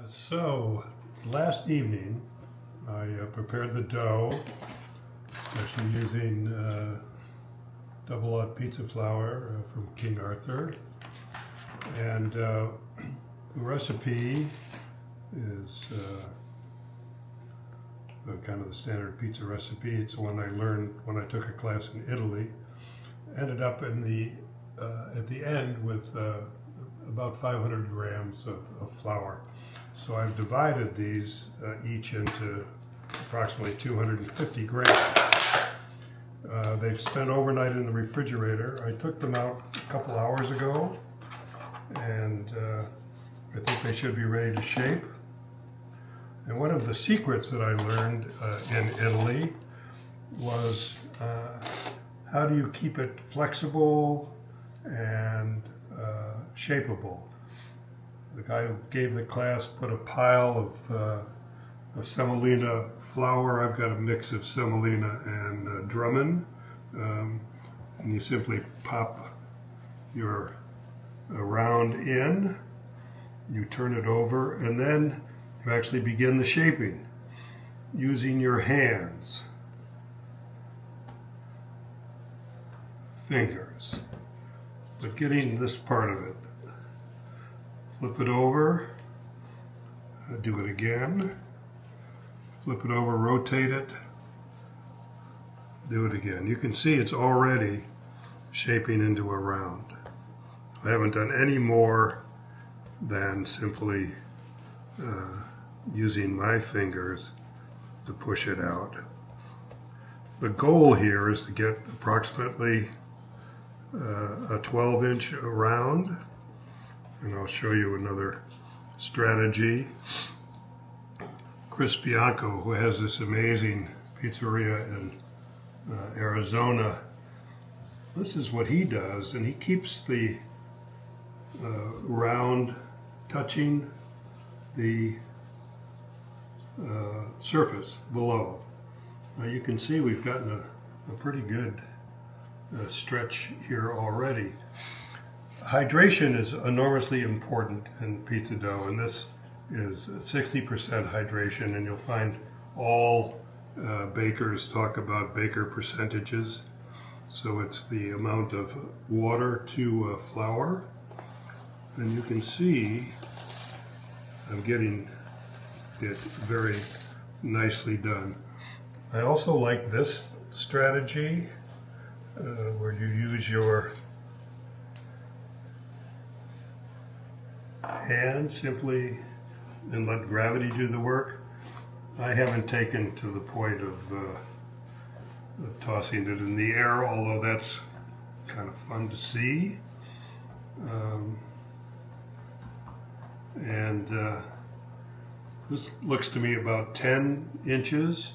So last evening I prepared the dough, actually using double odd pizza flour from King Arthur, and the recipe is kind of the standard pizza recipe. It's the one I learned when I took a class in Italy. Ended up in the at the end with about 500 grams of flour. So I've divided these each into approximately 250 grams. They've spent overnight in the refrigerator. I took them out a couple hours ago, and I think they should be ready to shape. And one of the secrets that I learned in Italy was how do you keep it flexible and shapeable. The guy who gave the class put a pile of semolina flour. I've got a mix of semolina and Drummond, and you simply pop your round in, you turn it over, and then you actually begin the shaping using your hands, fingers, but getting this part of it. Flip it over, do it again, flip it over, rotate it, do it again. You can see it's already shaping into a round. I haven't done any more than simply using my fingers to push it out. The goal here is to get approximately a 12-inch round. And I'll show you another strategy. Chris Bianco, who has this amazing pizzeria in Arizona, this is what he does, and he keeps the round touching the surface below. Now you can see we've gotten a pretty good stretch here already. Hydration is enormously important in pizza dough, and this is 60% hydration, and you'll find all bakers talk about baker percentages. So it's the amount of water to flour, and you can see I'm getting it very nicely done. I also like this strategy where you use your hand simply and let gravity do the work. I haven't taken to the point of tossing it in the air, although that's kind of fun to see. This looks to me about 10 inches.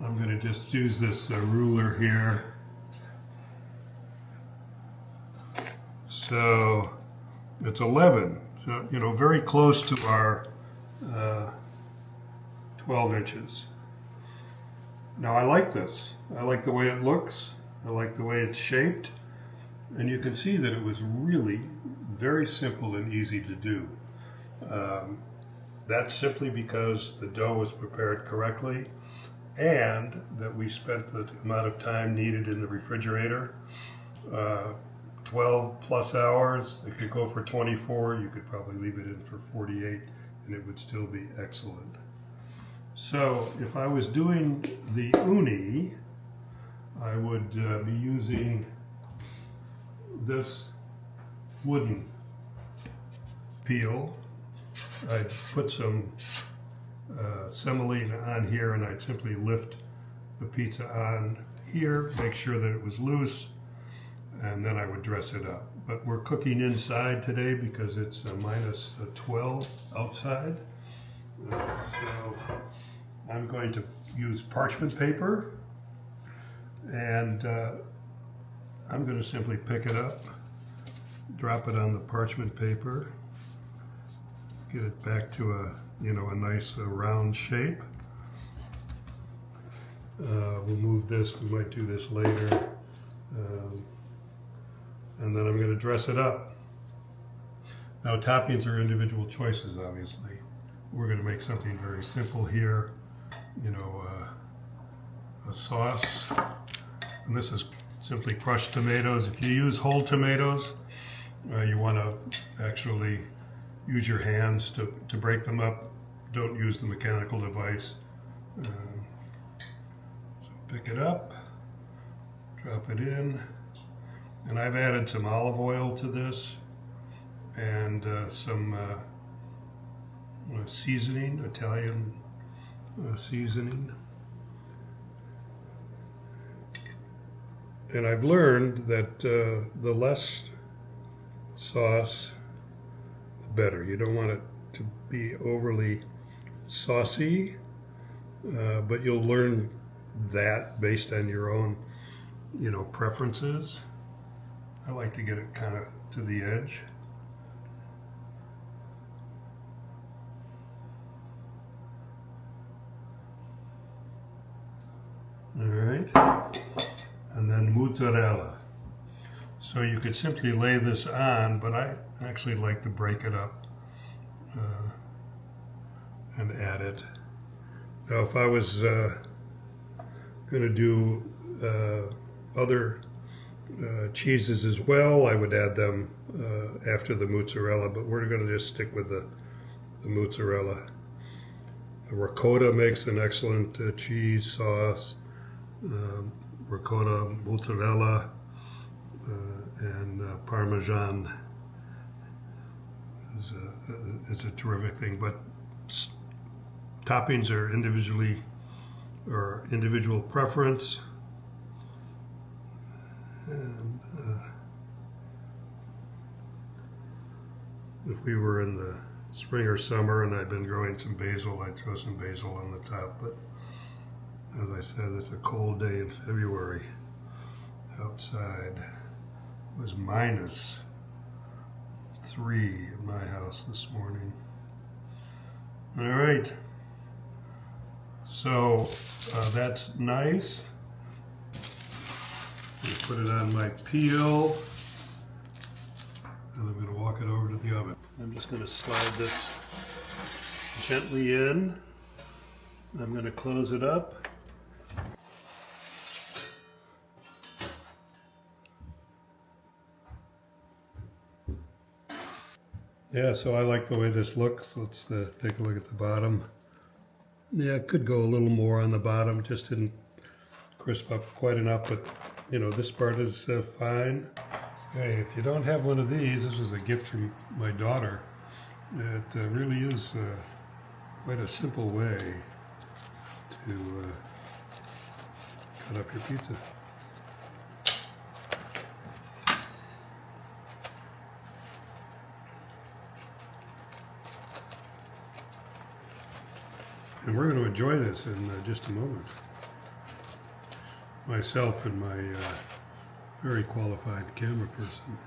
I'm going to just use this ruler here. So it's 11. So, you know, very close to our 12 inches. Now I like this. I like the way it looks. I like the way it's shaped. And you can see that it was really very simple and easy to do. That's simply because the dough was prepared correctly and that we spent the amount of time needed in the refrigerator. 12 plus hours. It could go for 24. You could probably leave it in for 48 and it would still be excellent. So if I was doing the uni, I would be using this wooden peel. I'd put some semolina on here, and I'd simply lift the pizza on here, make sure that it was loose, and then I would dress it up. But we're cooking inside today because it's minus 12 outside. So I'm going to use parchment paper, and I'm going to simply pick it up, drop it on the parchment paper, get it back to a nice round shape. We'll move this. We might do this later. And then I'm going to dress it up. Now toppings are individual choices, obviously. we're going to make something very simple here. You know, a sauce. And this is simply crushed tomatoes. If you use whole tomatoes, you want to actually use your hands to break them up. Don't use the mechanical device. So pick it up, drop it in, and I've added some olive oil to this and some seasoning, Italian seasoning. And I've learned that the less sauce, the better. You don't want it to be overly saucy, but you'll learn that based on your own, you know, preferences. I like to get it kind of to the edge. All right, and then mozzarella. So you could simply lay this on, but I actually like to break it up and add it. Now, if I was going to do other cheeses as well, I would add them after the mozzarella, but we're going to just stick with the mozzarella. Ricotta makes an excellent cheese sauce. Ricotta, mozzarella, and Parmesan is a terrific thing. But toppings are individual preference. And if we were in the spring or summer and I'd been growing some basil, I'd throw some basil on the top. But as I said, it's a cold day in February. Outside it was -3 at my house this morning. All right, so that's nice. I'm gonna put it on my peel, and I'm going to walk it over to the oven. I'm just going to slide this gently in. I'm going to close it up. Yeah, so I like the way this looks. Let's take a look at the bottom. Yeah, it could go a little more on the bottom. Just didn't crisp up quite enough, but you know, this part is fine. Hey, if you don't have one of these, this was a gift from my daughter. It really is quite a simple way to cut up your pizza. And we're going to enjoy this in just a moment. Myself and my very qualified camera person.